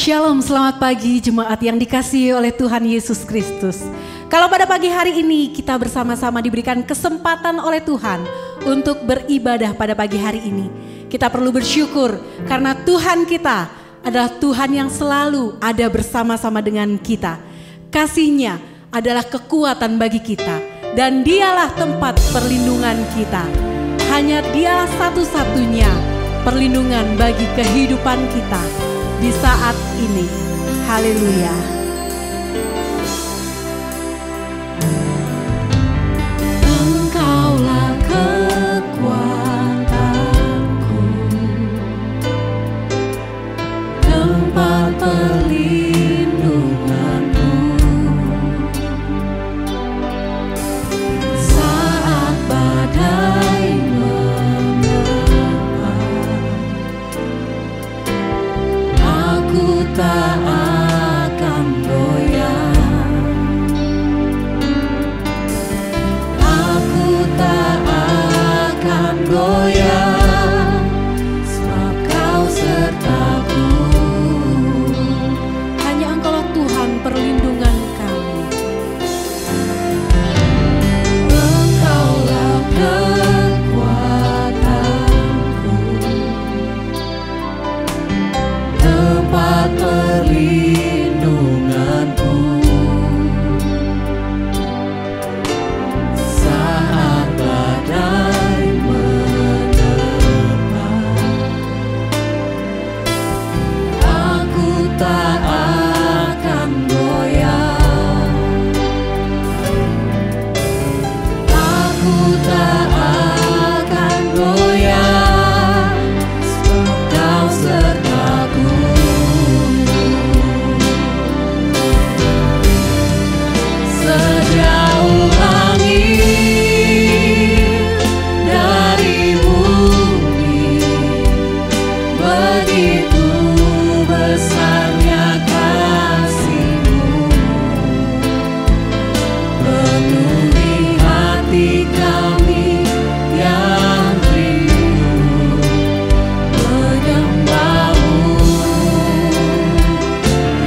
Shalom, selamat pagi jemaat yang dikasihi oleh Tuhan Yesus Kristus. Kalau pada pagi hari ini kita bersama-sama diberikan kesempatan oleh Tuhan untuk beribadah pada pagi hari ini, kita perlu bersyukur karena Tuhan kita adalah Tuhan yang selalu ada bersama-sama dengan kita. Kasih-Nya adalah kekuatan bagi kita dan Dialah tempat perlindungan kita. Hanya Dialah satu-satunya perlindungan bagi kehidupan kita di saat ini. Haleluya. Engkaulah kekuatanku, tempat perlindunganku. Saat badai menerpa, aku tak akan goyah. Aku tak akan goyah, sebab Kau sertaku. Hanya Engkaulah Tuhan perlindungan kami. Engkaulah kekuatanku, tempat perlindunganku. Saat badai menerpa, aku tak akan goyah. Aku tak akan goyah, sebab Kau sertaku. Sejauh langit dari bumi, begitu besarnya kasih-Mu. Penuhi hati kami yang rindu menyembah-Mu,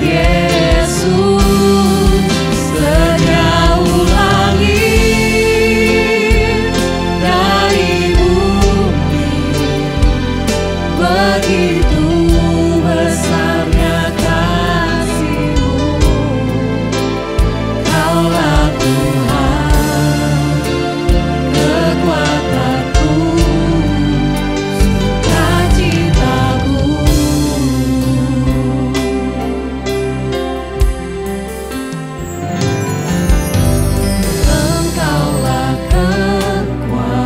Yesus. Sejauh langit dari bumi, begitu besarnya kasih-Mu. Kaulah Tuhan, kekuatanku, sukacitaku. Engkaulah kekuatanku,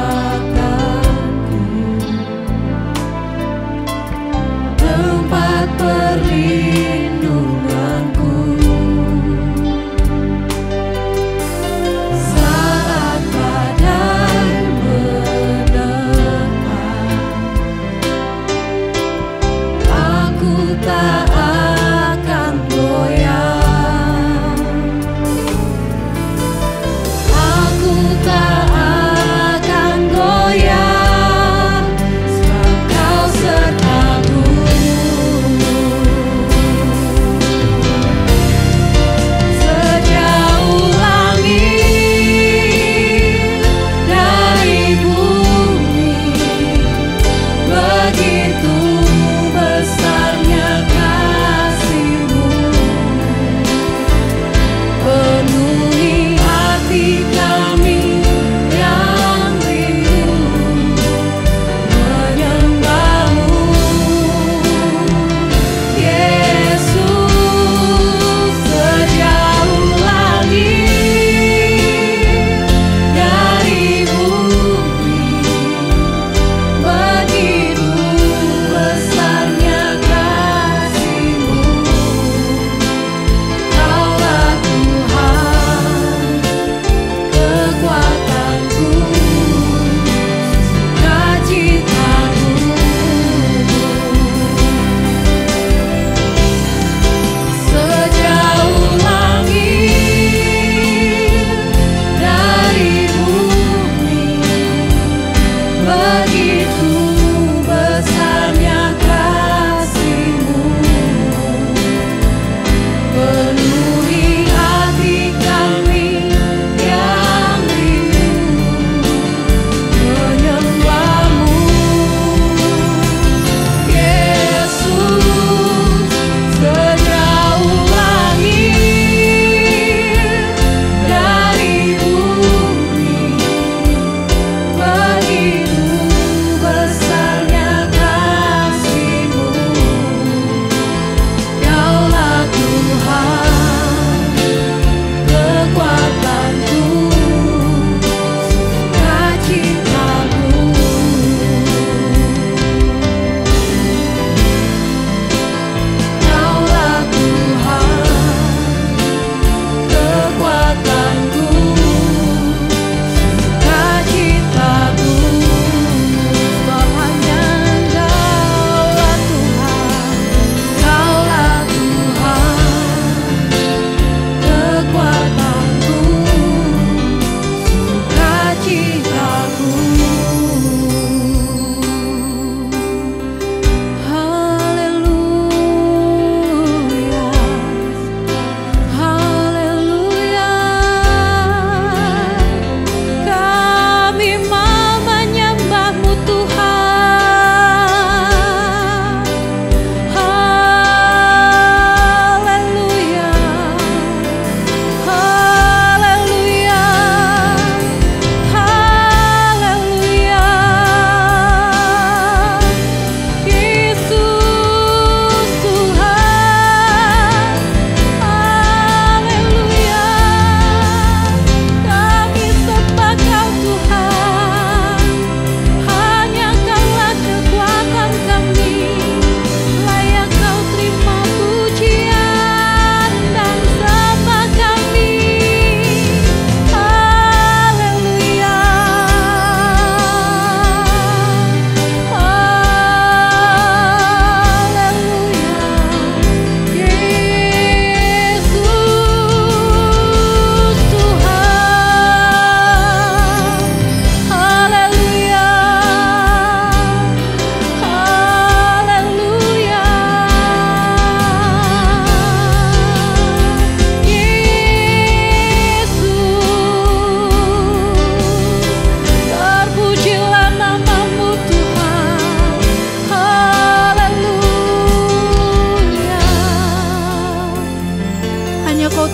tempat perlindunganku. Saat badai menerpa, aku tak akan goyah. Aku tak akan goyah, sebab Kau sertaku.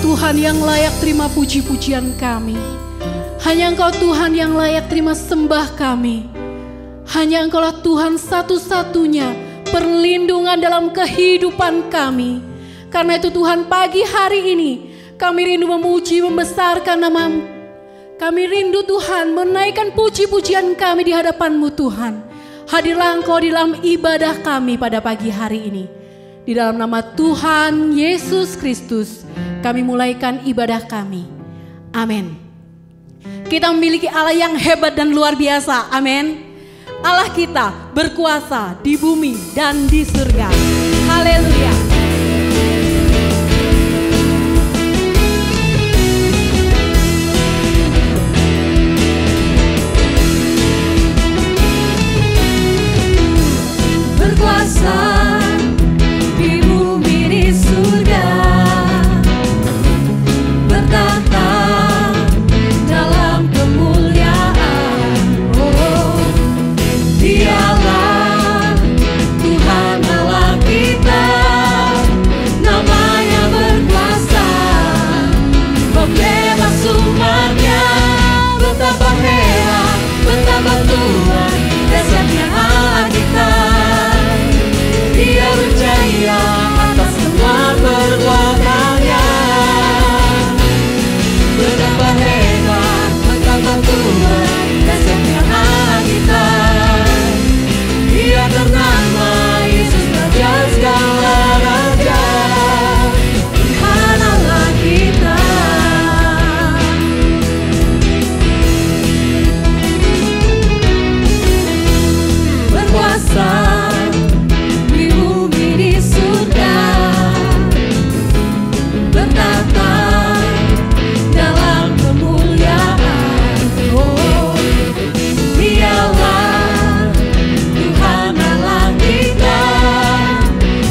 Tuhan yang layak terima puji-pujian kami. Hanya Engkau Tuhan yang layak terima sembah kami. Hanya Engkaulah Tuhan satu-satunya perlindungan dalam kehidupan kami. Karena itu Tuhan, pagi hari ini kami rindu memuji, membesarkan nama-Mu. Kami rindu Tuhan menaikkan puji-pujian kami di hadapan-Mu Tuhan. Hadirlah Engkau di dalam ibadah kami pada pagi hari ini. Di dalam nama Tuhan Yesus Kristus kami mulaikan ibadah kami. Amin. Kita memiliki Allah yang hebat dan luar biasa. Amin. Allah kita berkuasa di bumi dan di surga. Haleluya. Berkuasa di bumi di surga, bertata dalam kemuliaan. Oh, Dialah Tuhan Allah kita, namanya berkuasa, pembebas umatnya. Betapa hebat, betapa Tuhan, dahsyatnya Allah kita. Dia berjaya atas semua perbuatannya. Betapa hebat, betapa Tuhan, dahsyatnya Allah kita. Dia ternama Yesus, Raja segala raja, Tuhan Allah kita. Berkuasa di bumi di surga, bertata dalam kemuliaan. Oh, Dialah Tuhan Allah kita,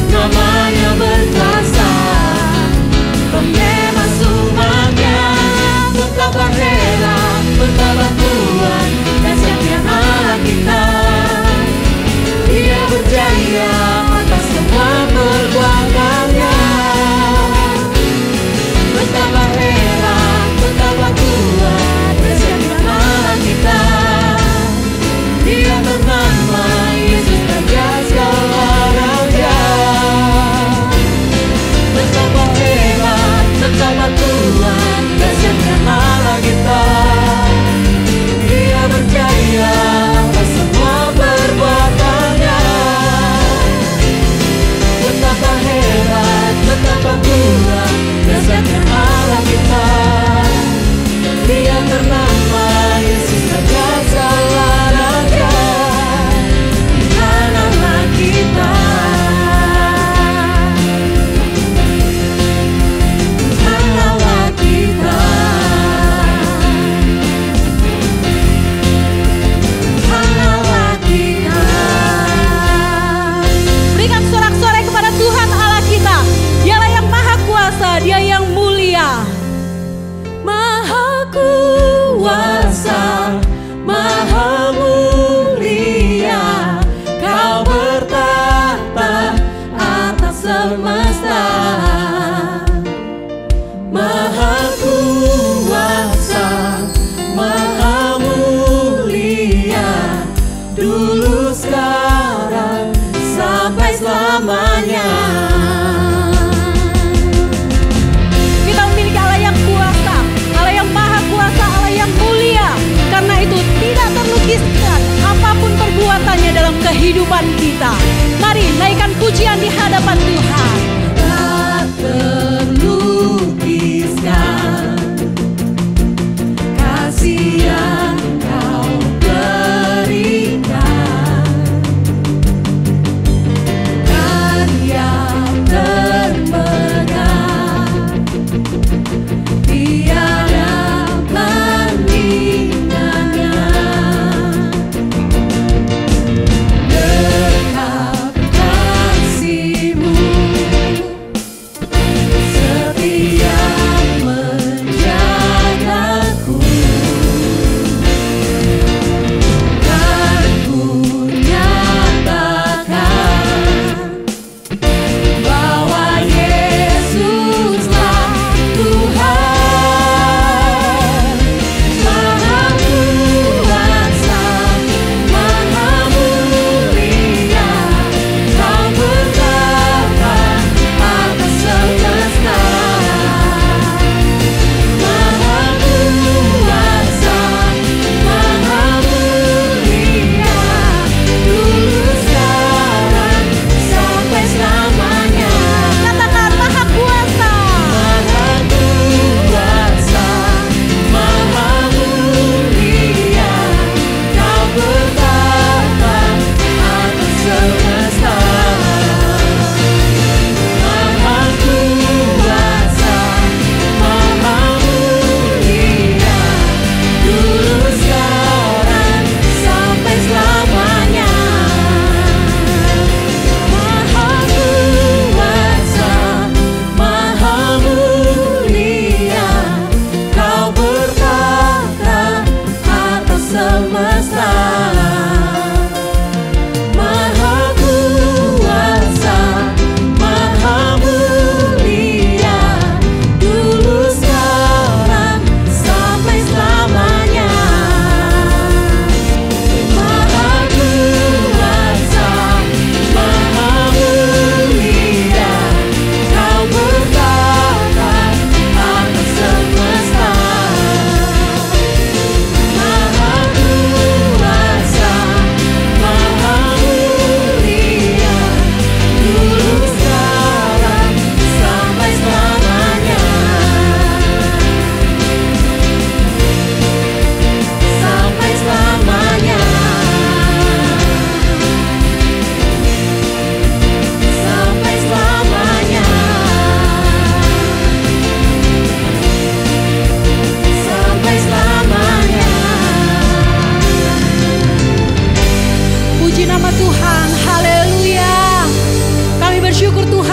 namanya berkuasa, pembebas umatnya. Betapa hebat, betapa Tuhan, dahsyatnya Allah kita. Dia berjaya atas semua perbuatannya. Betapa hebat, betapa Tuhan, dahsyatnya Allah kita. Dia bernama Yesus, Raja segala raja. Betapa hebat, betapa Tuhan, dahsyatnya Allah kita. Dia berjaya atas semua perbuatannya. Betapa hebat, betapa Tuhan, dahsyatnya Allah kita. Dia bernama Yesus, Raja segala raja, Tuhan Allah kita. Tuhan Allah kita. Tuhan Allah kita. Berikan sorak-sorai kepada Tuhan Allah kita. Dialah yang maha kuasa, Dia yang mulia. Maha kuasa, maha mulia, Kau bertahta atas semesta. Maha kuasa, maha mulia, dulu sekarang sampai selamanya. Kita memiliki Allah yang kuasa, Allah yang maha kuasa, Allah yang mulia. Karena itu tidak terlukiskan apapun perbuatannya dalam kehidupan kita. Mari naikkan pujian di hadapan Tuhan. Tak terlukiskan kasih yang Kau berikan, karya termegang, tiada bandingannya. Dekat kasih-Mu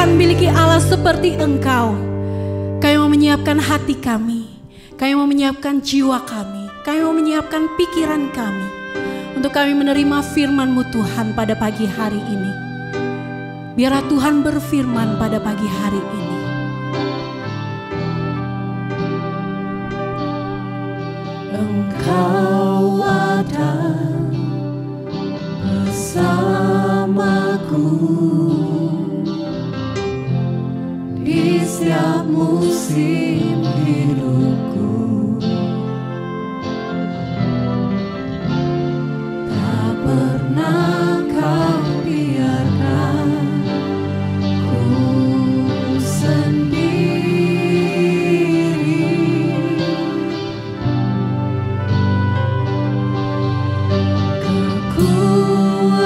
akan miliki Allah seperti Engkau. Kami mau menyiapkan hati kami, kami mau menyiapkan jiwa kami, kami mau menyiapkan pikiran kami untuk kami menerima firman-Mu Tuhan pada pagi hari ini. Biarlah Tuhan berfirman pada pagi hari ini. Engkau ada bersamaku di setiap musim hidupku. Tak pernah Kau biarkan ku sendiri.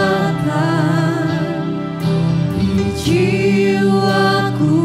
Kekuatan di jiwaku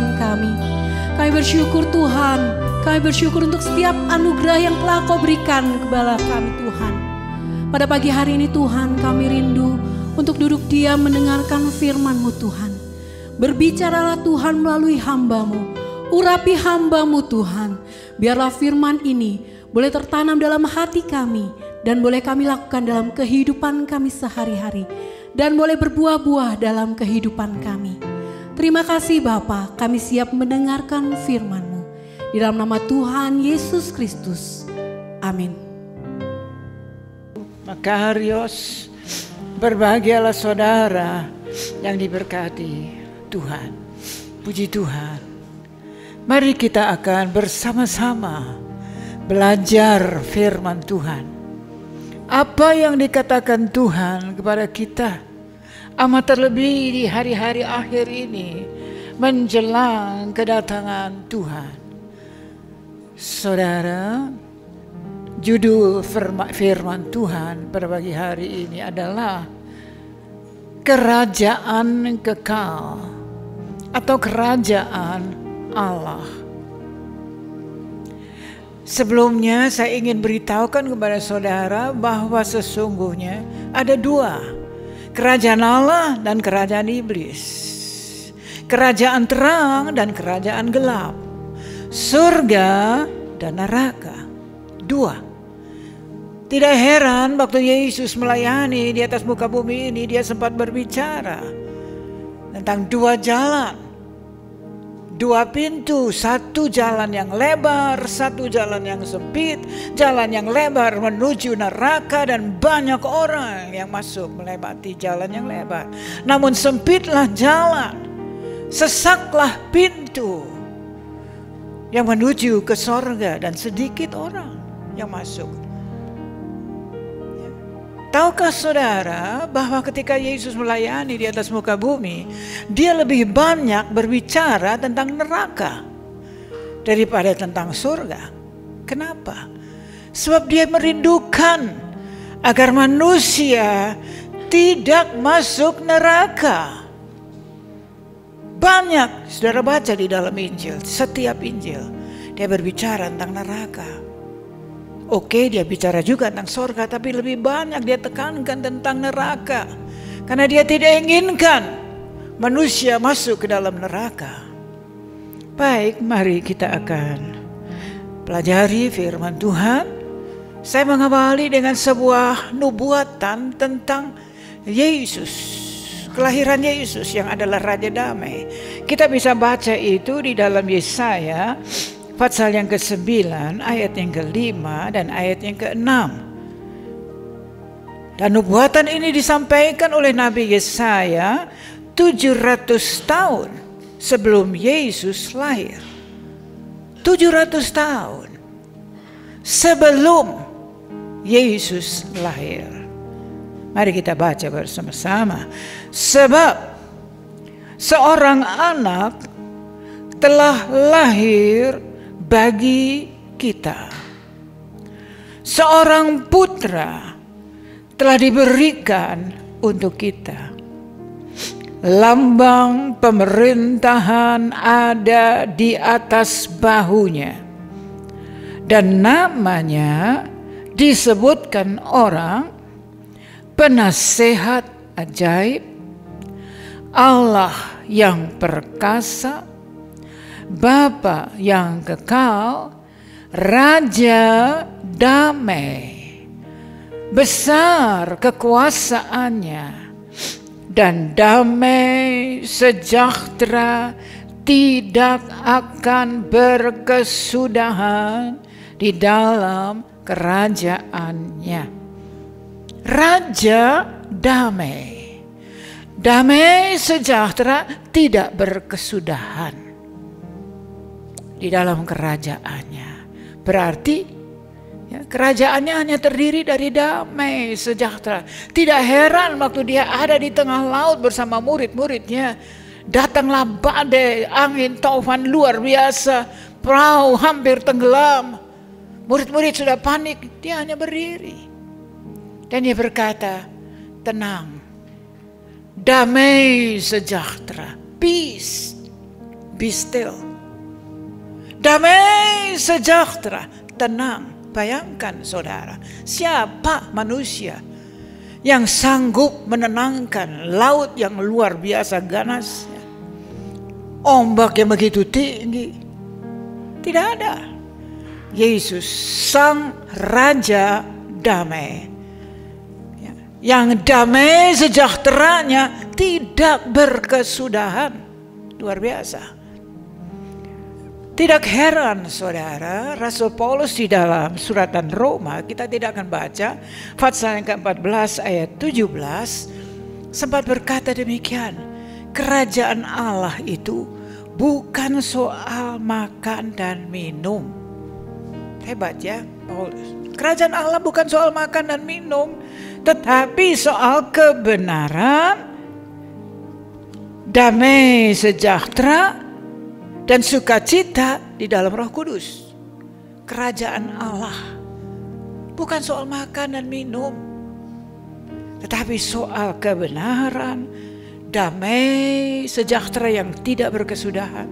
kehidupan kami. Kami bersyukur Tuhan, kami bersyukur untuk setiap anugerah yang telah Kau berikan kepada kami Tuhan. Pada pagi hari ini Tuhan, kami rindu untuk duduk diam mendengarkan firman-Mu Tuhan. Berbicaralah Tuhan melalui hamba-Mu, urapi hamba-Mu Tuhan. Biarlah firman ini boleh tertanam dalam hati kami dan boleh kami lakukan dalam kehidupan kami sehari-hari dan boleh berbuah-buah dalam kehidupan kami. Terima kasih Bapa, kami siap mendengarkan firman-Mu. Di dalam nama Tuhan Yesus Kristus. Amin. Makarios, berbahagialah saudara yang diberkati Tuhan. Puji Tuhan. Mari kita akan bersama-sama belajar firman Tuhan. Apa yang dikatakan Tuhan kepada kita, amat terlebih di hari-hari akhir ini menjelang kedatangan Tuhan. Saudara, judul firman Tuhan pada pagi hari ini adalah Kerajaan Kekal atau Kerajaan Allah. Sebelumnya saya ingin beritahukan kepada saudara bahwa sesungguhnya ada dua, kerajaan Allah dan kerajaan iblis. Kerajaan terang dan kerajaan gelap. Surga dan neraka. Dua. Tidak heran waktu Yesus melayani di atas muka bumi ini, dia sempat berbicara tentang dua jalan, dua pintu, satu jalan yang lebar, satu jalan yang sempit. Jalan yang lebar menuju neraka dan banyak orang yang masuk melewati jalan yang lebar. Namun sempitlah jalan, sesaklah pintu yang menuju ke sorga dan sedikit orang yang masuk. Tahukah saudara bahwa ketika Yesus melayani di atas muka bumi, dia lebih banyak berbicara tentang neraka daripada tentang surga. Kenapa? Sebab dia merindukan agar manusia tidak masuk neraka. Banyak saudara baca di dalam Injil, setiap Injil dia berbicara tentang neraka. Oke, dia bicara juga tentang surga, tapi lebih banyak dia tekankan tentang neraka. Karena dia tidak inginkan manusia masuk ke dalam neraka. Baik, mari kita akan pelajari firman Tuhan. Saya mengawali dengan sebuah nubuatan tentang Yesus, kelahiran Yesus yang adalah Raja Damai. Kita bisa baca itu di dalam Yesaya pasal yang ke-9, ayat yang ke-5 dan ayat yang ke-6. Dan nubuatan ini disampaikan oleh Nabi Yesaya 700 tahun sebelum Yesus lahir. 700 tahun sebelum Yesus lahir. Mari kita baca bersama-sama. Sebab seorang anak telah lahir bagi kita, seorang putra telah diberikan untuk kita. Lambang pemerintahan ada di atas bahunya, dan namanya disebutkan orang Penasehat Ajaib, Allah yang perkasa, Bapa yang kekal, Raja Damai. Besar kekuasaannya dan damai sejahtera tidak akan berkesudahan di dalam kerajaannya. Raja Damai. Damai sejahtera tidak berkesudahan di dalam kerajaannya. Berarti ya, kerajaannya hanya terdiri dari damai sejahtera. Tidak heran waktu dia ada di tengah laut bersama murid-muridnya, datanglah badai, angin taufan luar biasa, perahu hampir tenggelam. Murid-murid sudah panik, dia hanya berdiri. Dan dia berkata, tenang, damai sejahtera, peace, be still. Damai sejahtera, tenang. Bayangkan saudara, siapa manusia yang sanggup menenangkan laut yang luar biasa ganasnya, ombak yang begitu tinggi? Tidak ada. Yesus sang Raja damai, yang damai sejahteranya tidak berkesudahan. Luar biasa. Tidak heran saudara, Rasul Paulus di dalam suratan Roma, kita tidak akan baca, pasal yang ke-14 ayat 17, sempat berkata demikian, kerajaan Allah itu bukan soal makan dan minum. Hebat ya Paulus. Kerajaan Allah bukan soal makan dan minum, tetapi soal kebenaran, damai sejahtera, dan sukacita di dalam Roh Kudus. Kerajaan Allah bukan soal makan dan minum, tetapi soal kebenaran, damai sejahtera yang tidak berkesudahan,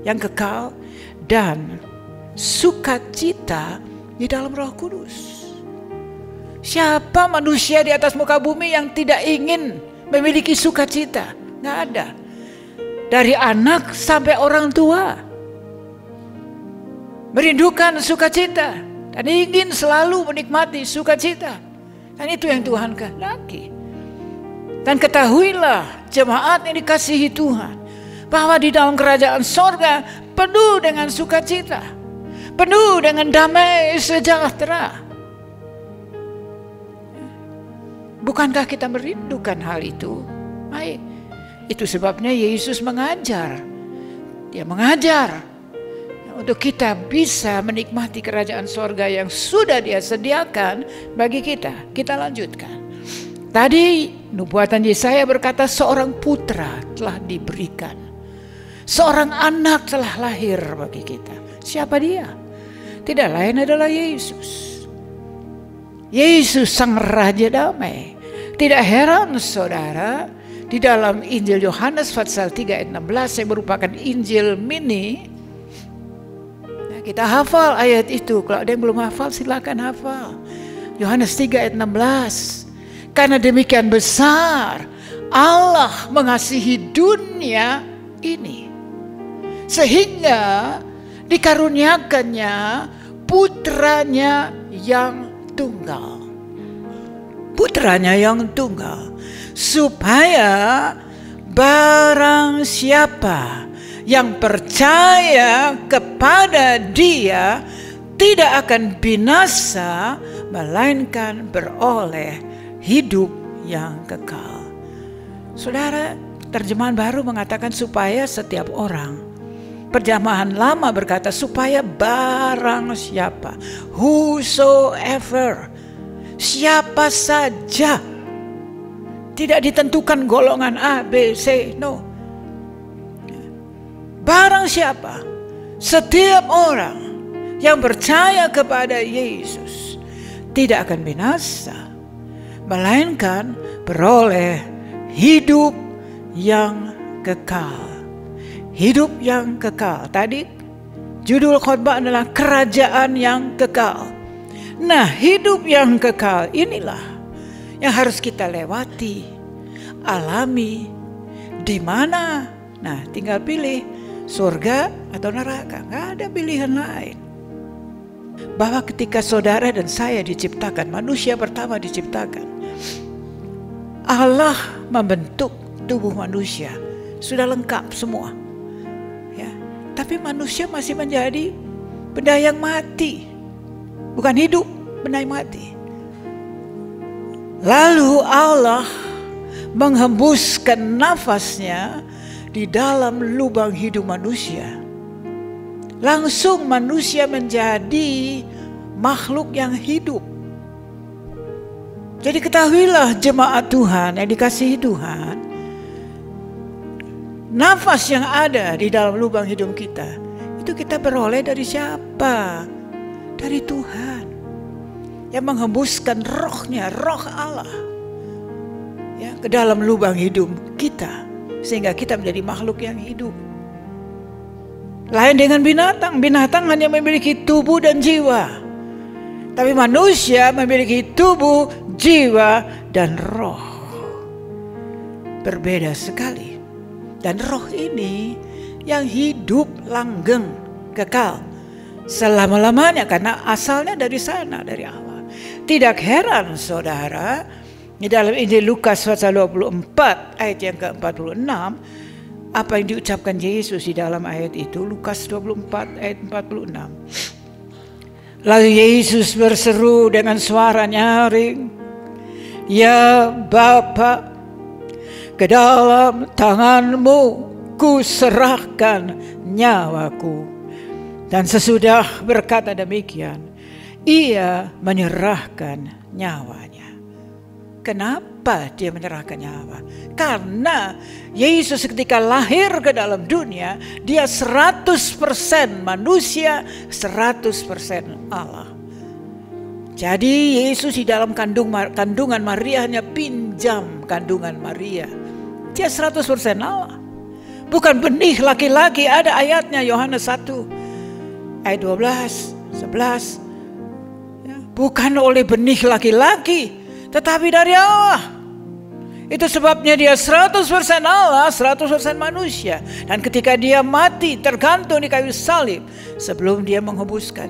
yang kekal, dan sukacita di dalam Roh Kudus. Siapa manusia di atas muka bumi yang tidak ingin memiliki sukacita? Nggak ada. Dari anak sampai orang tua merindukan sukacita dan ingin selalu menikmati sukacita. Dan itu yang Tuhan kehendaki. Dan ketahuilah jemaat yang dikasihi Tuhan, bahwa di dalam kerajaan sorga penuh dengan sukacita, penuh dengan damai sejahtera. Bukankah kita merindukan hal itu? Baik. Itu sebabnya Yesus mengajar. Dia mengajar untuk kita bisa menikmati kerajaan sorga yang sudah Dia sediakan bagi kita. Kita lanjutkan. Tadi nubuatan Yesaya berkata seorang putra telah diberikan. Seorang anak telah lahir bagi kita. Siapa dia? Tidak lain adalah Yesus. Yesus sang Raja damai. Tidak heran saudara, di dalam Injil Yohanes pasal 3 ayat 16 yang merupakan Injil mini. Nah, kita hafal ayat itu. Kalau ada yang belum hafal silakan hafal. Yohanes 3 ayat 16. Karena demikian besar Allah mengasihi dunia ini, sehingga dikaruniakannya putranya yang tunggal. Putranya yang tunggal. Supaya barang siapa yang percaya kepada Dia tidak akan binasa, melainkan beroleh hidup yang kekal. Saudara, terjemahan baru mengatakan supaya setiap orang. Terjemahan lama berkata supaya barang siapa, whosoever, siapa saja. Tidak ditentukan golongan A, B, C, no. Barang siapa, setiap orang yang percaya kepada Yesus tidak akan binasa, melainkan beroleh hidup yang kekal. Hidup yang kekal. Tadi judul khotbah adalah kerajaan yang kekal. Nah, hidup yang kekal inilah yang harus kita lewati, alami. Di mana? Nah, tinggal pilih surga atau neraka. Nggak ada pilihan lain. Bahwa ketika saudara dan saya diciptakan, manusia pertama diciptakan, Allah membentuk tubuh manusia sudah lengkap semua. Ya, tapi manusia masih menjadi benda yang mati, bukan hidup, benda yang mati. Lalu Allah menghembuskan nafasnya di dalam lubang hidup manusia. Langsung manusia menjadi makhluk yang hidup. Jadi ketahuilah jemaat Tuhan yang dikasihi Tuhan, nafas yang ada di dalam lubang hidup kita, itu kita beroleh dari siapa? Dari Tuhan yang menghembuskan rohnya, roh Allah ya, ke dalam lubang hidup kita, sehingga kita menjadi makhluk yang hidup. Lain dengan binatang. Binatang hanya memiliki tubuh dan jiwa. Tapi manusia memiliki tubuh, jiwa, dan roh. Berbeda sekali. Dan roh ini yang hidup langgeng, kekal selama-lamanya, karena asalnya dari sana, dari Allah. Tidak heran saudara, di dalam Injil Lukas pasal 24 ayat yang ke-46, apa yang diucapkan Yesus di dalam ayat itu, Lukas 24 ayat 46. Lalu Yesus berseru dengan suara nyaring, "Ya Bapa, ke dalam tangan-Mu ku serahkan nyawaku." Dan sesudah berkata demikian, ia menyerahkan nyawanya. Kenapa dia menyerahkan nyawa? Karena Yesus ketika lahir ke dalam dunia, dia 100% manusia, 100% Allah. Jadi Yesus di dalam kandungan Maria hanya pinjam kandungan Maria. Dia 100% Allah. Bukan benih laki-laki, ada ayatnya Yohanes 1 ayat 12, 11. Ya, bukan oleh benih laki-laki, tetapi dari Allah. Itu sebabnya dia 100% Allah, 100% manusia. Dan ketika dia mati tergantung di kayu salib, sebelum dia menghembuskan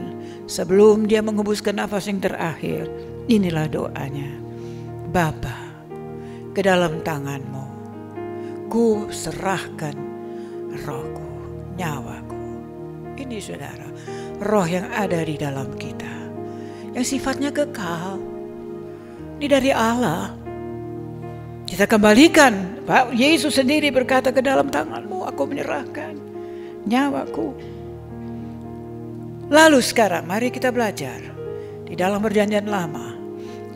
nafas yang terakhir, inilah doanya. Bapa, ke dalam tangan-Mu ku serahkan rohku, nyawaku. Ini saudara, roh yang ada di dalam kita, yang sifatnya kekal. Ini dari Allah. Kita kembalikan. Pak Yesus sendiri berkata, ke dalam tangan-Mu aku menyerahkan nyawaku. Lalu sekarang mari kita belajar di dalam perjanjian lama,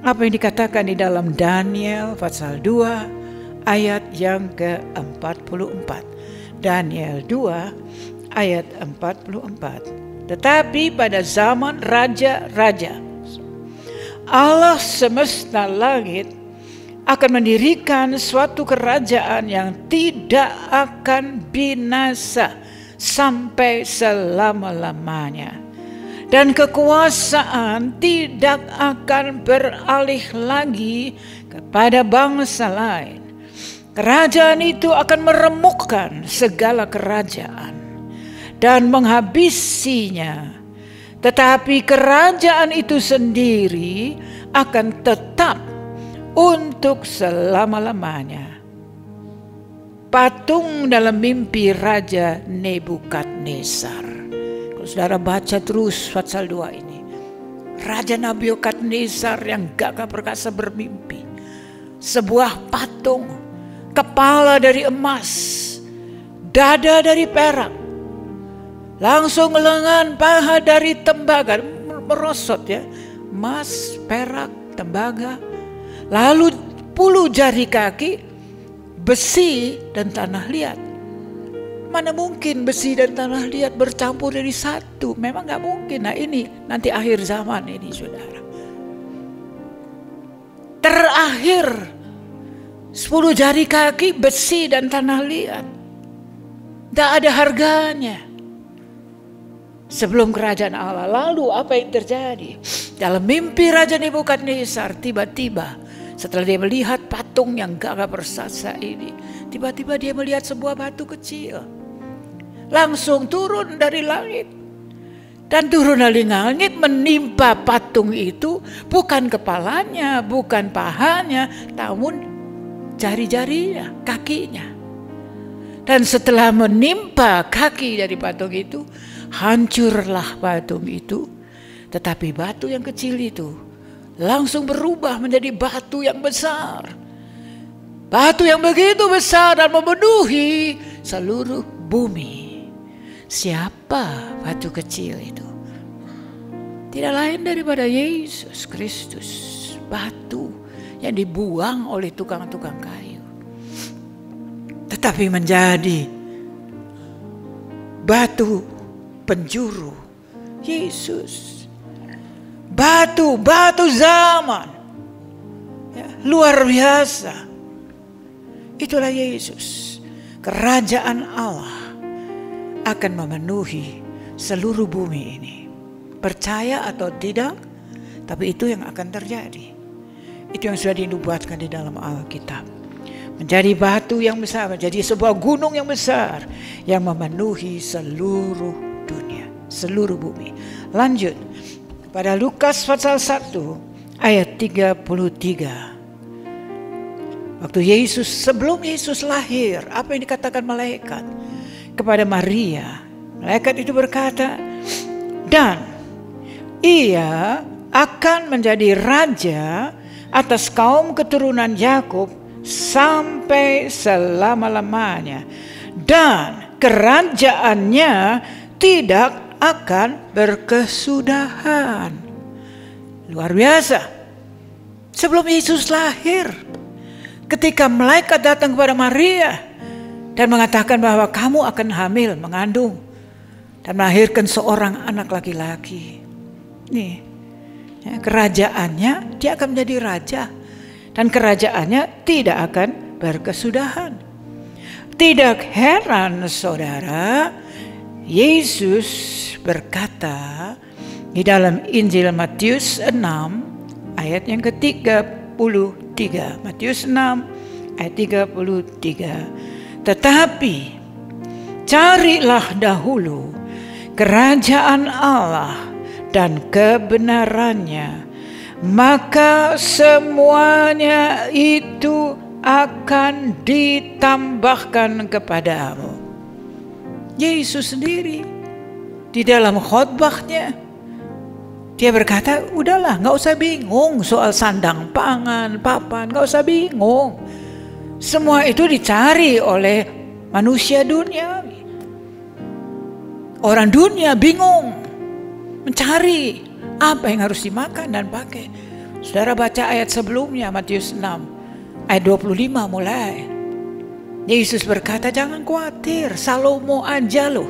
apa yang dikatakan di dalam Daniel pasal 2 ayat yang ke-44. Daniel 2 ayat 44. Tetapi pada zaman raja-raja, Allah semesta langit akan mendirikan suatu kerajaan yang tidak akan binasa sampai selama-lamanya. Dan kekuasaan tidak akan beralih lagi kepada bangsa lain. Kerajaan itu akan meremukkan segala kerajaan dan menghabisinya. Tetapi kerajaan itu sendiri akan tetap untuk selama-lamanya. Patung dalam mimpi Raja Nebukadnezar. Kalau saudara baca terus pasal 2 ini, Raja Nebukadnezar yang gagah perkasa bermimpi sebuah patung, kepala dari emas, dada dari perak, langsung lengan paha dari tembaga, merosot ya, emas, perak, tembaga, lalu 10 jari kaki, besi dan tanah liat. Mana mungkin besi dan tanah liat bercampur jadi satu? Memang gak mungkin. Nah ini nanti akhir zaman ini saudara. Terakhir 10 jari kaki, besi dan tanah liat. Gak ada harganya. Sebelum kerajaan Allah. Lalu apa yang terjadi? Dalam mimpi Raja Nebukadnezar, tiba-tiba setelah dia melihat patung yang gagah persasa ini, tiba-tiba dia melihat sebuah batu kecil langsung turun dari langit. Dan turun dari langit menimpa patung itu, bukan kepalanya, bukan pahanya, namun jari-jarinya, kakinya. Dan setelah menimpa kaki dari patung itu, hancurlah patung itu. Tetapi batu yang kecil itu langsung berubah menjadi batu yang besar. Batu yang begitu besar dan memenuhi seluruh bumi. Siapa batu kecil itu? Tidak lain daripada Yesus Kristus. Batu yang dibuang oleh tukang-tukang kayu, tetapi menjadi batu penjuru Yesus. Batu zaman ya, luar biasa. Itulah Yesus. Kerajaan Allah akan memenuhi seluruh bumi ini. Percaya atau tidak, tapi itu yang akan terjadi. Itu yang sudah dinubuatkan di dalam Alkitab. Menjadi batu yang besar, menjadi sebuah gunung yang besar yang memenuhi seluruh dunia, seluruh bumi. Lanjut pada Lukas pasal 1 ayat 33. Waktu sebelum Yesus lahir, apa yang dikatakan malaikat kepada Maria? Malaikat itu berkata, dan ia akan menjadi raja atas kaum keturunan Yakub sampai selama-lamanya, dan kerajaannya tidak akan berkesudahan. Luar biasa. Sebelum Yesus lahir, ketika malaikat datang kepada Maria dan mengatakan bahwa kamu akan hamil, mengandung, dan melahirkan seorang anak laki-laki. Nih, ya, kerajaannya, dia akan menjadi raja. Dan kerajaannya tidak akan berkesudahan. Tidak heran saudara, Yesus berkata di dalam Injil Matius 6 ayat yang ke-33. Matius 6 ayat 33. Tetapi carilah dahulu kerajaan Allah dan kebenarannya, maka semuanya itu akan ditambahkan kepadamu. Yesus sendiri di dalam khotbahnya, dia berkata, udahlah, gak usah bingung soal sandang pangan, papan, gak usah bingung. Semua itu dicari oleh manusia dunia. Orang dunia bingung mencari apa yang harus dimakan dan pakai. Saudara baca ayat sebelumnya, Matius 6 ayat 25 mulai. Yesus berkata, jangan khawatir, Salomo aja loh,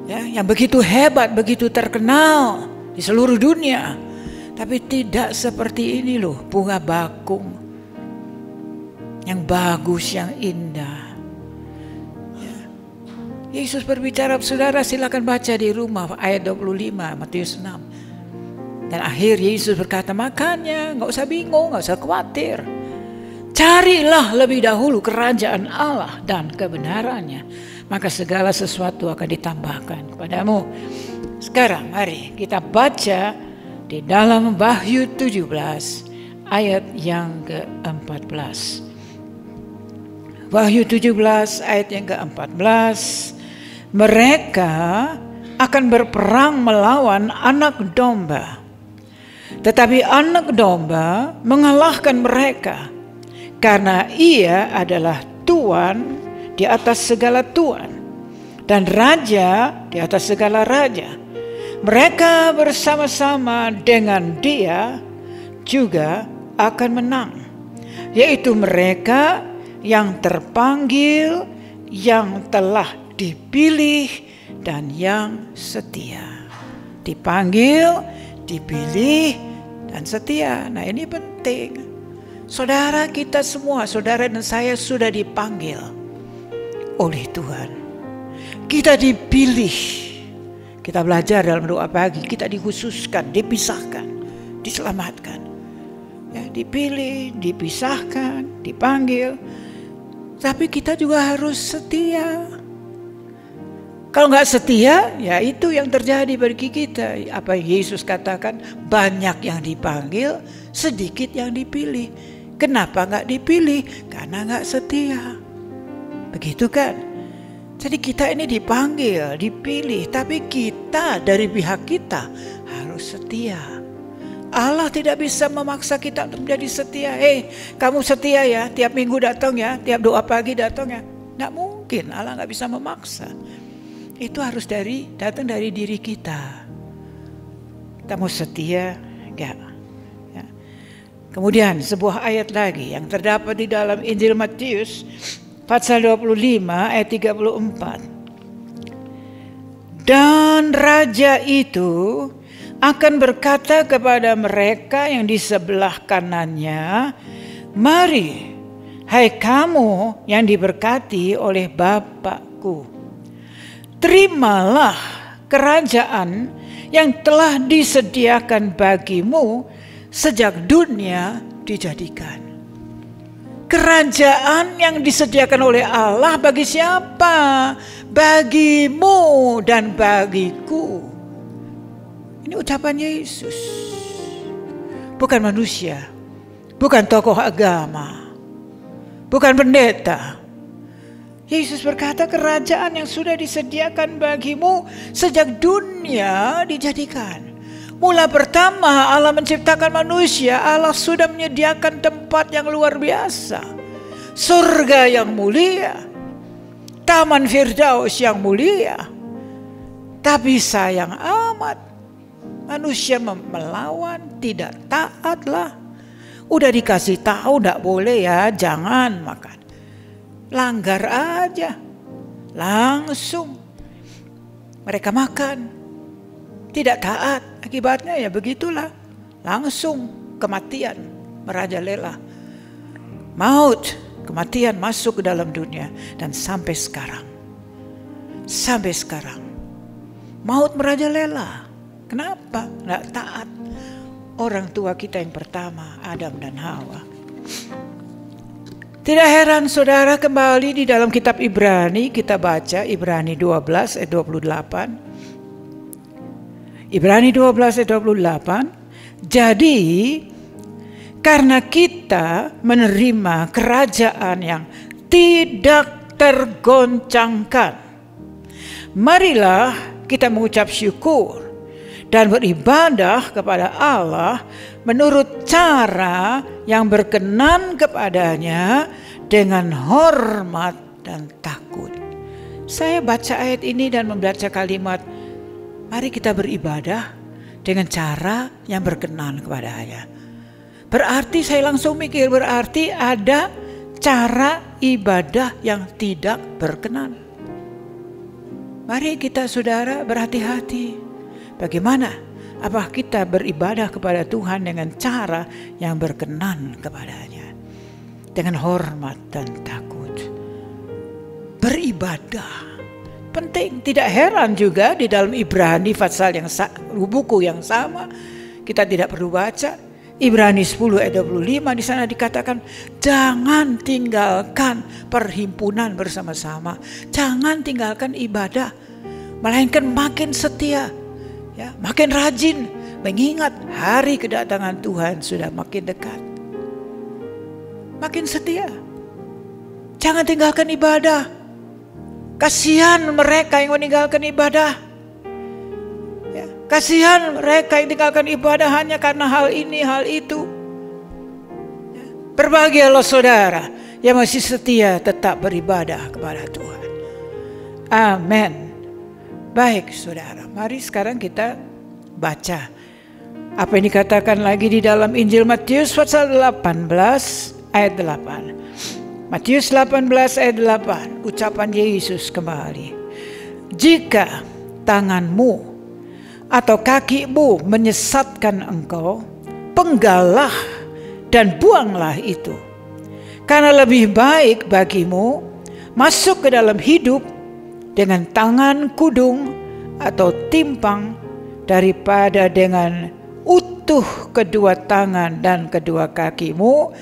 ya, yang begitu hebat, begitu terkenal di seluruh dunia, tapi tidak seperti ini loh, bunga bakung yang bagus, yang indah. Yesus berbicara, saudara silakan baca di rumah ayat 25 Matius 6. Dan akhir Yesus berkata, makanya gak usah bingung, gak usah khawatir. Carilah lebih dahulu kerajaan Allah dan kebenarannya, maka segala sesuatu akan ditambahkan kepadamu. Sekarang mari kita baca di dalam Wahyu 17 ayat yang ke-14. Wahyu 17 ayat yang ke-14. Mereka akan berperang melawan anak domba, tetapi anak domba mengalahkan mereka, karena ia adalah Tuan di atas segala tuan dan Raja di atas segala raja. Mereka bersama-sama dengan dia juga akan menang, yaitu mereka yang terpanggil, yang telah dipilih, dan yang setia. Dipanggil, dipilih, dan setia. Nah, ini penting. Saudara kita semua, saudara dan saya sudah dipanggil oleh Tuhan. Kita dipilih. Kita belajar dalam doa pagi, kita dikhususkan, dipisahkan, diselamatkan. Ya, dipilih, dipisahkan, dipanggil. Tapi kita juga harus setia. Kalau nggak setia, ya itu yang terjadi bagi kita. Apa yang Yesus katakan, banyak yang dipanggil, sedikit yang dipilih. Kenapa nggak dipilih? Karena nggak setia. Begitu kan? Jadi kita ini dipanggil, dipilih, tapi kita dari pihak kita harus setia. Allah tidak bisa memaksa kita untuk menjadi setia. Kamu setia ya, tiap minggu datang ya, tiap doa pagi datang ya. Nggak mungkin, Allah nggak bisa memaksa. Itu harus datang dari diri kita. Kita mau setia, enggak. Ya. Kemudian sebuah ayat lagi yang terdapat di dalam Injil Matius pasal 25 ayat 34. Dan raja itu akan berkata kepada mereka yang di sebelah kanannya, mari, hai kamu yang diberkati oleh Bapakku, terimalah kerajaan yang telah disediakan bagimu sejak dunia dijadikan. Kerajaan yang disediakan oleh Allah bagi siapa? Bagimu dan bagiku. Ini ucapan Yesus. Bukan manusia, bukan tokoh agama, bukan pendeta. Yesus berkata kerajaan yang sudah disediakan bagimu sejak dunia dijadikan. Mula pertama Allah menciptakan manusia, Allah sudah menyediakan tempat yang luar biasa. Surga yang mulia, Taman Firdaus yang mulia. Tapi sayang amat, manusia melawan, tidak taatlah. Udah dikasih tahu tidak boleh ya, jangan makan. Langgar aja, langsung mereka makan, tidak taat, akibatnya ya begitulah, langsung kematian merajalela, maut, kematian masuk ke dalam dunia. Dan sampai sekarang maut merajalela. Kenapa? Nggak taat orang tua kita yang pertama, Adam dan Hawa. Tidak heran saudara, kembali di dalam kitab Ibrani kita baca Ibrani 12 ayat 28. Ibrani 12 ayat 28. Jadi karena kita menerima kerajaan yang tidak tergoncangkan, marilah kita mengucap syukur dan beribadah kepada Allah menurut cara yang berkenan kepadanya dengan hormat dan takut. Saya baca ayat ini dan membaca kalimat, mari kita beribadah dengan cara yang berkenan kepadanya. Berarti saya langsung mikir, berarti ada cara ibadah yang tidak berkenan. Mari kita saudara berhati-hati. Bagaimana? Apa kita beribadah kepada Tuhan dengan cara yang berkenan kepadanya, dengan hormat dan takut. Beribadah penting. Tidak heran juga di dalam Ibrani pasal yang buku yang sama, kita tidak perlu baca. Ibrani 10 ayat 25 di sana dikatakan, jangan tinggalkan perhimpunan bersama-sama, jangan tinggalkan ibadah, melainkan makin setia. Ya, makin rajin mengingat hari kedatangan Tuhan sudah makin dekat. Makin setia. Jangan tinggalkan ibadah. Kasihan mereka yang meninggalkan ibadah. Ya, kasihan mereka yang tinggalkan ibadah hanya karena hal ini, hal itu. Ya, berbahagialah saudara yang masih setia tetap beribadah kepada Tuhan. Amin. Baik saudara, mari sekarang kita baca apa yang dikatakan lagi di dalam Injil Matius pasal 18 ayat 8. Matius 18 ayat 8, ucapan Yesus kembali. Jika tanganmu atau kakimu menyesatkan engkau, penggallah dan buanglah itu. Karena lebih baik bagimu masuk ke dalam hidup dengan tangan kudung atau timpang daripada dengan utuh kedua tangan dan kedua kakimu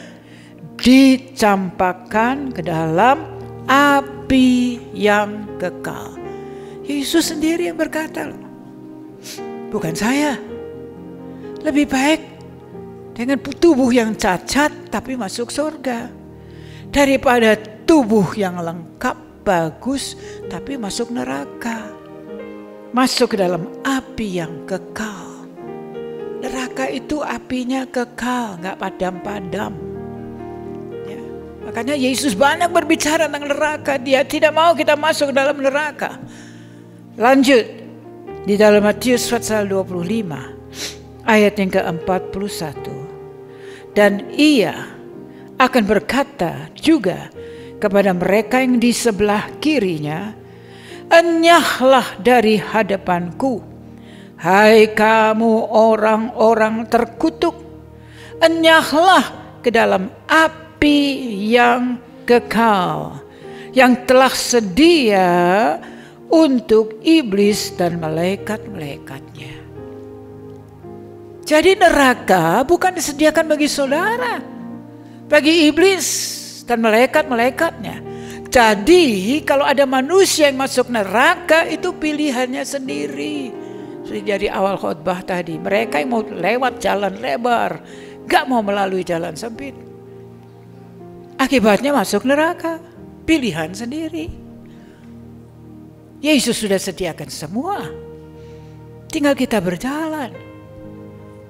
dicampakkan ke dalam api yang kekal. Yesus sendiri yang berkata, bukan saya. Lebih baik dengan tubuh yang cacat tapi masuk surga, daripada tubuh yang lengkap bagus tapi masuk neraka, masuk ke dalam api yang kekal. Neraka itu apinya kekal, gak padam-padam ya. Makanya Yesus banyak berbicara tentang neraka. Dia tidak mau kita masuk ke dalam neraka. Lanjut di dalam Matius pasal 25 ayat yang ke-41. Dan ia akan berkata juga kepada mereka yang di sebelah kirinya, enyahlah dari hadapanku, hai kamu orang-orang terkutuk, enyahlah ke dalam api yang kekal, yang telah sedia untuk iblis dan malaikat-malaikatnya. Jadi neraka bukan disediakan bagi saudara, bagi iblis dan malaikat-malaikatnya. Jadi kalau ada manusia yang masuk neraka itu pilihannya sendiri. Seperti dari awal khotbah tadi, mereka yang mau lewat jalan lebar, gak mau melalui jalan sempit. Akibatnya masuk neraka, pilihan sendiri. Yesus sudah sediakan semua, tinggal kita berjalan.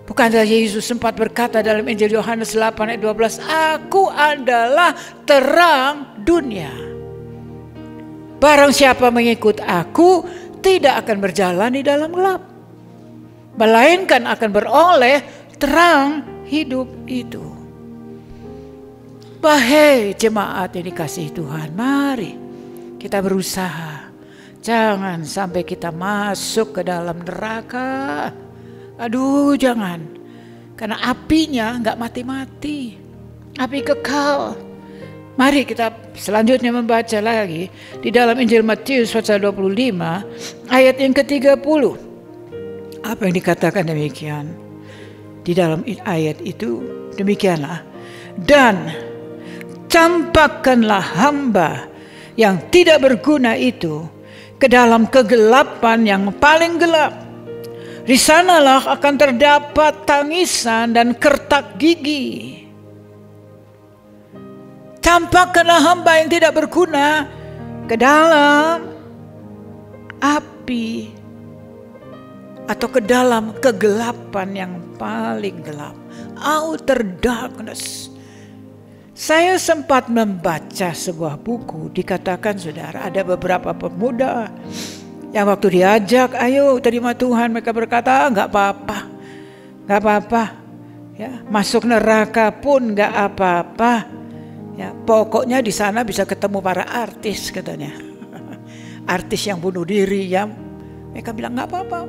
Bukankah Yesus sempat berkata dalam Injil Yohanes 8 ayat 12, Aku adalah terang dunia. Barang siapa mengikut aku tidak akan berjalan di dalam gelap, melainkan akan beroleh terang hidup itu. Wahai jemaat yang dikasihi Tuhan, mari kita berusaha. Jangan sampai kita masuk ke dalam neraka. Aduh, jangan. Karena apinya nggak mati-mati. Api kekal. Mari kita selanjutnya membaca lagi di dalam Injil Matius pasal 25 ayat yang ke-30. Apa yang dikatakan demikian? Di dalam ayat itu demikianlah. Dan campakkanlah hamba yang tidak berguna itu ke dalam kegelapan yang paling gelap. Di sanalah akan terdapat tangisan dan kertak gigi. Campakkanlah hamba yang tidak berguna ke dalam api atau ke dalam kegelapan yang paling gelap. Outer darkness. Saya sempat membaca sebuah buku, dikatakan saudara ada beberapa pemuda yang waktu diajak, ayo terima Tuhan, mereka berkata nggak apa-apa, nggak apa-apa, ya masuk neraka pun nggak apa-apa, ya pokoknya di sana bisa ketemu para artis katanya, artis yang bunuh diri, ya mereka bilang nggak apa-apa,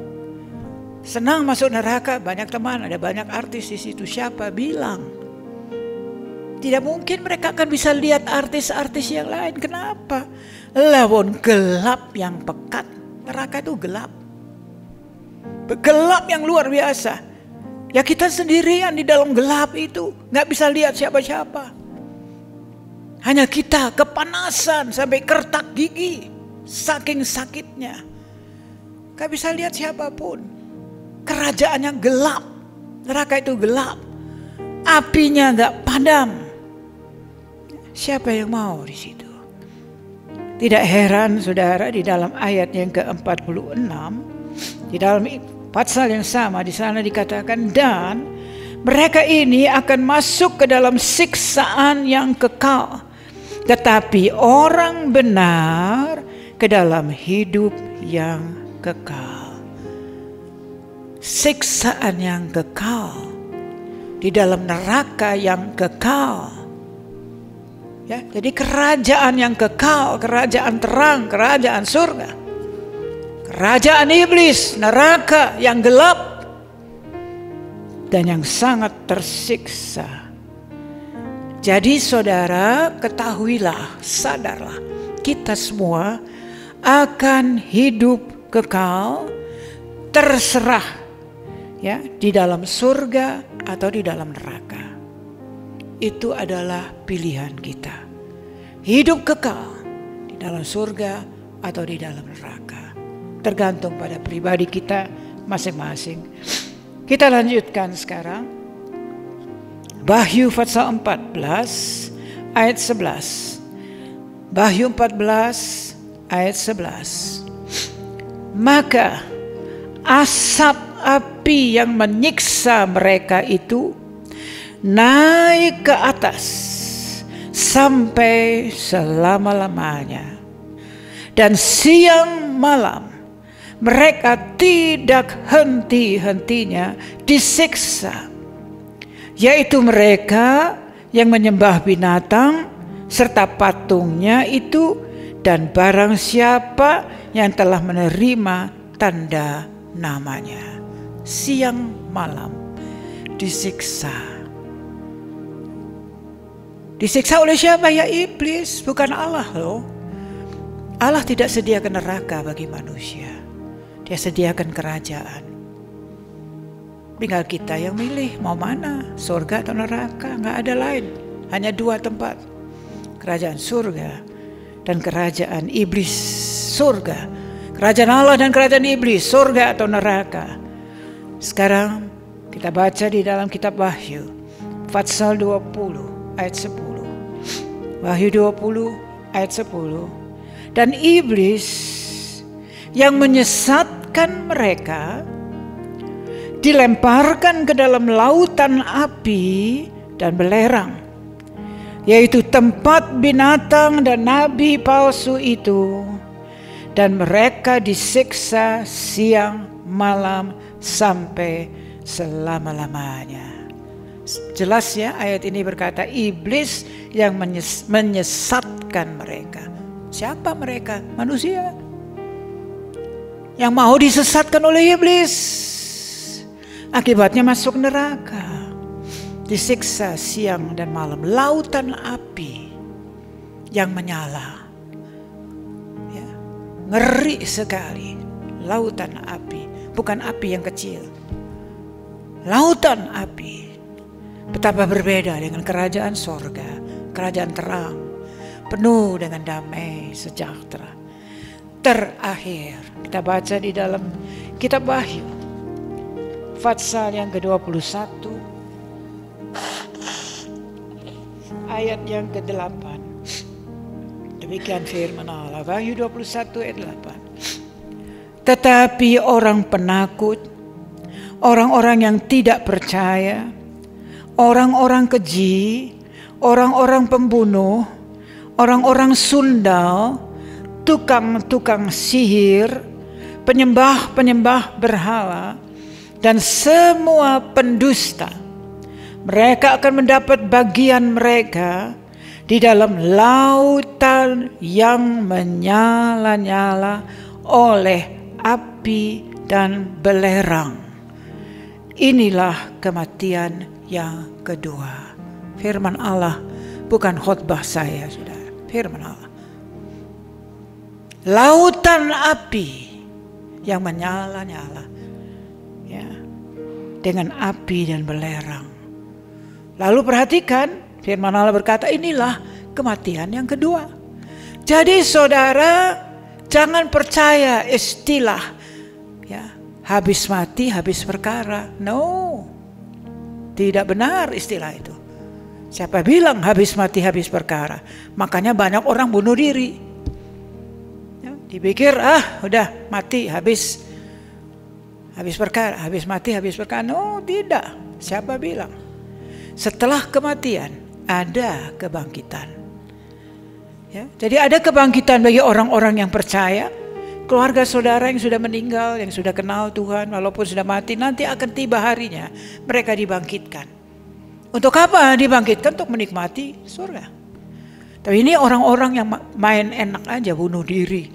senang masuk neraka, banyak teman, ada banyak artis di situ, siapa bilang? Tidak mungkin mereka akan bisa lihat artis-artis yang lain. Kenapa? Lawon gelap yang pekat. Neraka itu gelap. Gelap yang luar biasa. Ya kita sendirian di dalam gelap itu. Gak bisa lihat siapa-siapa. Hanya kita kepanasan sampai kertak gigi. Saking sakitnya. Gak bisa lihat siapapun. Kerajaannya gelap. Neraka itu gelap. Apinya gak padam. Siapa yang mau di situ? Tidak heran saudara di dalam ayat yang ke-46 di dalam pasal yang sama di sana dikatakan dan mereka ini akan masuk ke dalam siksaan yang kekal, tetapi orang benar ke dalam hidup yang kekal. Siksaan yang kekal di dalam neraka yang kekal. Ya, jadi kerajaan yang kekal, kerajaan terang, kerajaan surga. Kerajaan iblis, neraka yang gelap dan yang sangat tersiksa. Jadi saudara ketahuilah, sadarlah, kita semua akan hidup kekal, terserah ya di dalam surga atau di dalam neraka. Itu adalah pilihan kita. Hidup kekal di dalam surga atau di dalam neraka. Tergantung pada pribadi kita masing-masing. Kita lanjutkan sekarang. Wahyu pasal 14 ayat 11. Wahyu 14 ayat 11. Maka asap api yang menyiksa mereka itu naik ke atas sampai selama-lamanya. Dan siang malam mereka tidak henti-hentinya disiksa. Yaitu mereka yang menyembah binatang serta patungnya itu dan barang siapa yang telah menerima tanda namanya. Siang malam disiksa. Disiksa oleh siapa? Ya iblis, bukan Allah loh. Allah tidak sediakan neraka bagi manusia. Dia sediakan kerajaan. Tinggal kita yang milih mau mana, surga atau neraka. Nggak ada lain, hanya dua tempat. Kerajaan surga dan kerajaan iblis. Surga, kerajaan Allah dan kerajaan iblis, surga atau neraka. Sekarang kita baca di dalam kitab Wahyu, Pasal 20 ayat 10. Wahyu 20 ayat 10. Dan iblis yang menyesatkan mereka dilemparkan ke dalam lautan api dan belerang, yaitu tempat binatang dan nabi palsu itu, dan mereka disiksa siang malam sampai selama-lamanya. Jelas ya, ayat ini berkata iblis yang menyesatkan mereka. Siapa mereka? Manusia yang mau disesatkan oleh iblis. Akibatnya masuk neraka, disiksa siang dan malam. Lautan api yang menyala, ya, ngeri sekali. Lautan api, bukan api yang kecil. Lautan api. Betapa berbeda dengan kerajaan sorga, kerajaan terang, penuh dengan damai sejahtera. Terakhir kita baca di dalam kitab Wahyu, pasal yang ke-21 ayat yang ke-8. Demikian firman Allah, Wahyu 21 ayat 8. Tetapi orang penakut, orang-orang yang tidak percaya, orang-orang keji, orang-orang pembunuh, orang-orang sundal, tukang-tukang sihir, penyembah-penyembah berhala, dan semua pendusta, mereka akan mendapat bagian mereka di dalam lautan yang menyala-nyala oleh api dan belerang. Inilah kematian yang kedua. Firman Allah, bukan khotbah saya, saudara. Firman Allah. Lautan api yang menyala-nyala, ya, dengan api dan belerang. Lalu perhatikan, firman Allah berkata, inilah kematian yang kedua. Jadi saudara, jangan percaya istilah, ya, habis mati, habis perkara. No, tidak benar istilah itu. Siapa bilang habis mati, habis perkara? Makanya banyak orang bunuh diri. Ya, dipikir, udah mati, habis perkara, habis mati, habis perkara. No, tidak. Siapa bilang? Setelah kematian ada kebangkitan. Ya, jadi ada kebangkitan bagi orang-orang yang percaya. Keluarga saudara yang sudah meninggal, yang sudah kenal Tuhan, walaupun sudah mati, nanti akan tiba harinya mereka dibangkitkan. Untuk apa dibangkitkan? Untuk menikmati surga. Tapi ini orang-orang yang main enak aja, bunuh diri,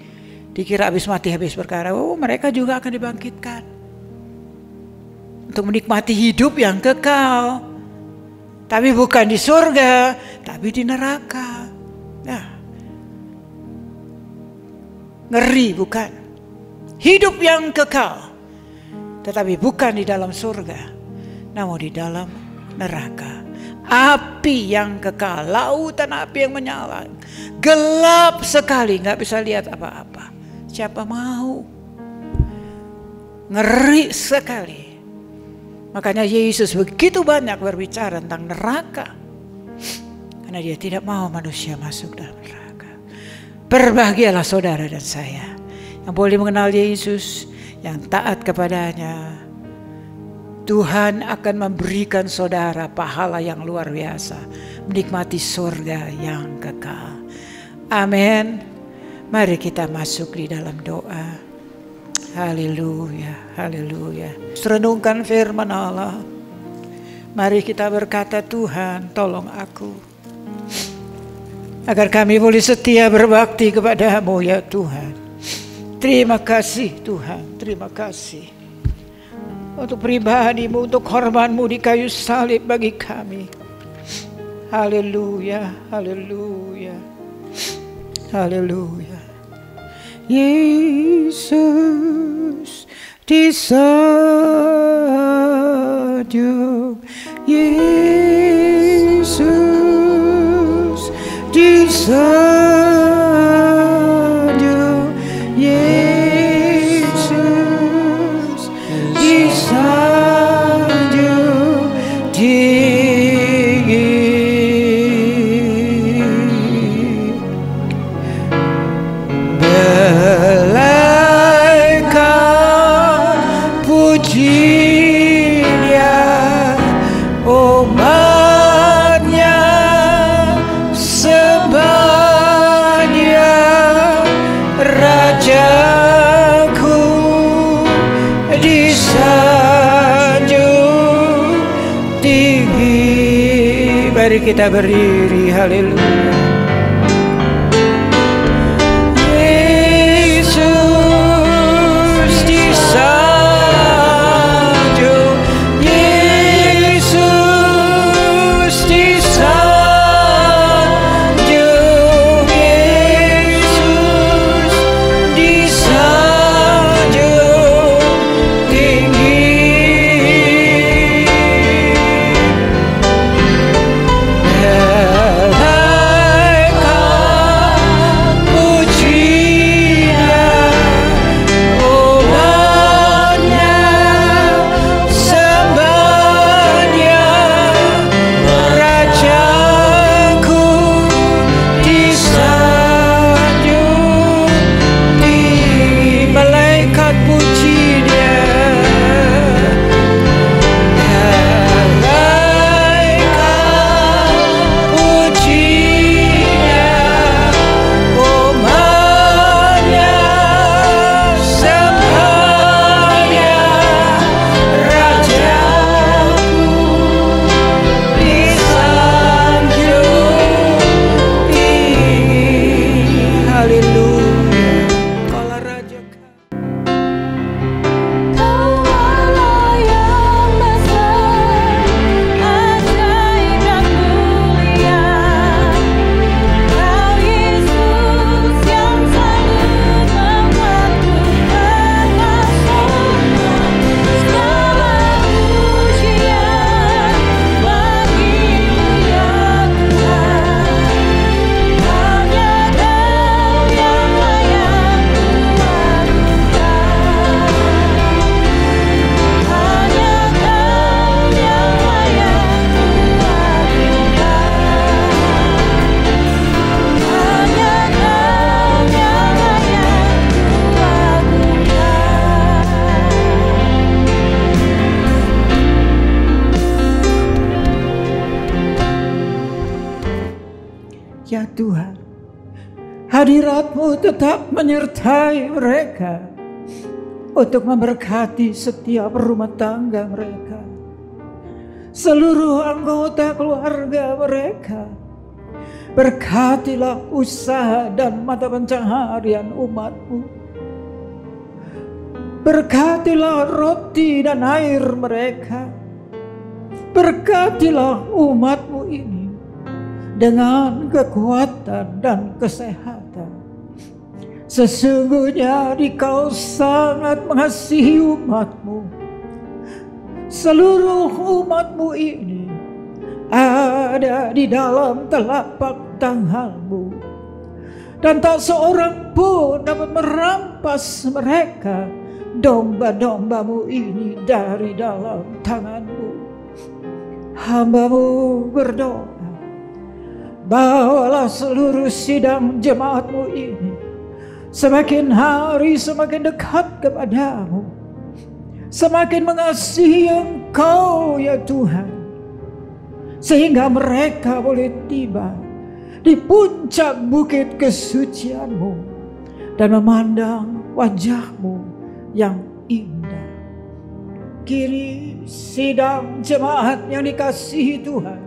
dikira habis mati, habis perkara. Oh, mereka juga akan dibangkitkan untuk menikmati hidup yang kekal. Tapi bukan di surga, tapi di neraka. Nah, ngeri bukan? Hidup yang kekal, tetapi bukan di dalam surga, namun di dalam neraka. Api yang kekal, lautan api yang menyala, gelap sekali, nggak bisa lihat apa-apa. Siapa mau? Ngeri sekali. Makanya Yesus begitu banyak berbicara tentang neraka, karena dia tidak mau manusia masuk dalam neraka. Berbahagialah saudara dan saya yang boleh mengenal Yesus, yang taat kepadanya. Tuhan akan memberikan saudara pahala yang luar biasa, menikmati surga yang kekal. Amin. Mari kita masuk di dalam doa. Haleluya, haleluya. Renungkan firman Allah. Mari kita berkata, Tuhan tolong aku, agar kami boleh setia berbakti kepada-Mu ya Tuhan. Terima kasih Tuhan, terima kasih untuk pribadi-Mu, untuk korban-Mu di kayu salib bagi kami. Haleluya, haleluya, haleluya. Yesus disanjung, Yesus disanjung, Yesus disanjung tinggi. Belaikan puji Dia, umatnya sebanyak Rajaku disanjung tinggi. Mari kita berdiri, haleluya. Yesus disanjung, Yesus disanjung, Yesus disanjung tinggi. Belaikan puji Dia, umatnya sebanyak Rajaku disanjung tinggi. Malaikat puji Dia, malaikat puji Dia, umatnya sebanyak Rajaku disanjung tinggi. Haleluya. Kaulah Raja Kaulah yang besar, ajaib dan mulia. Kau Yesus yang sanggup membuatku terpesona. Segala pujian bagi-Mu ya Tuhan. Hanya Kau yang layak kuagungkan. Hanya Kau yang layak kuagungkan. Hanya Kau yang layak kuagungkan. Ya Tuhan, hadirat-Mu tetap menyertai mereka untuk memberkati setiap rumah tangga mereka, seluruh anggota keluarga mereka. Berkatilah usaha dan mata pencaharian umat-Mu. Berkatilah roti dan air mereka. Berkatilah umat-Mu ini dengan kekuatan dan kesehatan. Sesungguhnya Engkau sangat mengasihi umat-Mu. Seluruh umat-Mu ini ada di dalam telapak tangan-Mu, dan tak seorang pun dapat merampas mereka, domba-domba-Mu ini, dari dalam tangan-Mu. Hamba-Mu berdoa, bawalah seluruh sidang jemaat-Mu ini semakin hari semakin dekat kepada-Mu, semakin mengasihi Engkau ya Tuhan, sehingga mereka boleh tiba di puncak bukit kesucian-Mu dan memandang wajah-Mu yang indah. Kini sidang jemaat yang dikasihi Tuhan,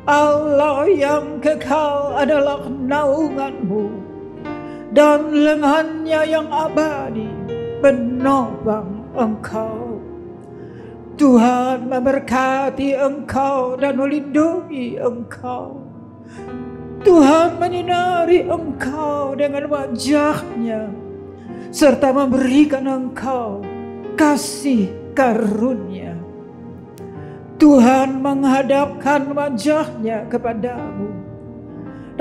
Allah yang kekal adalah naungan-Mu, dan lengannya yang abadi menopang Engkau. Tuhan memberkati Engkau dan melindungi Engkau. Tuhan menyinari engkau dengan wajah-Nya serta memberikan engkau kasih karunia. Tuhan menghadapkan wajah-Nya kepadamu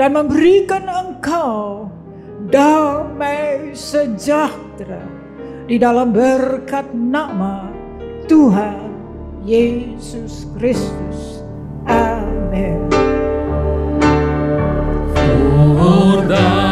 dan memberikan engkau damai sejahtera di dalam berkat nama Tuhan Yesus Kristus. Amin. For thou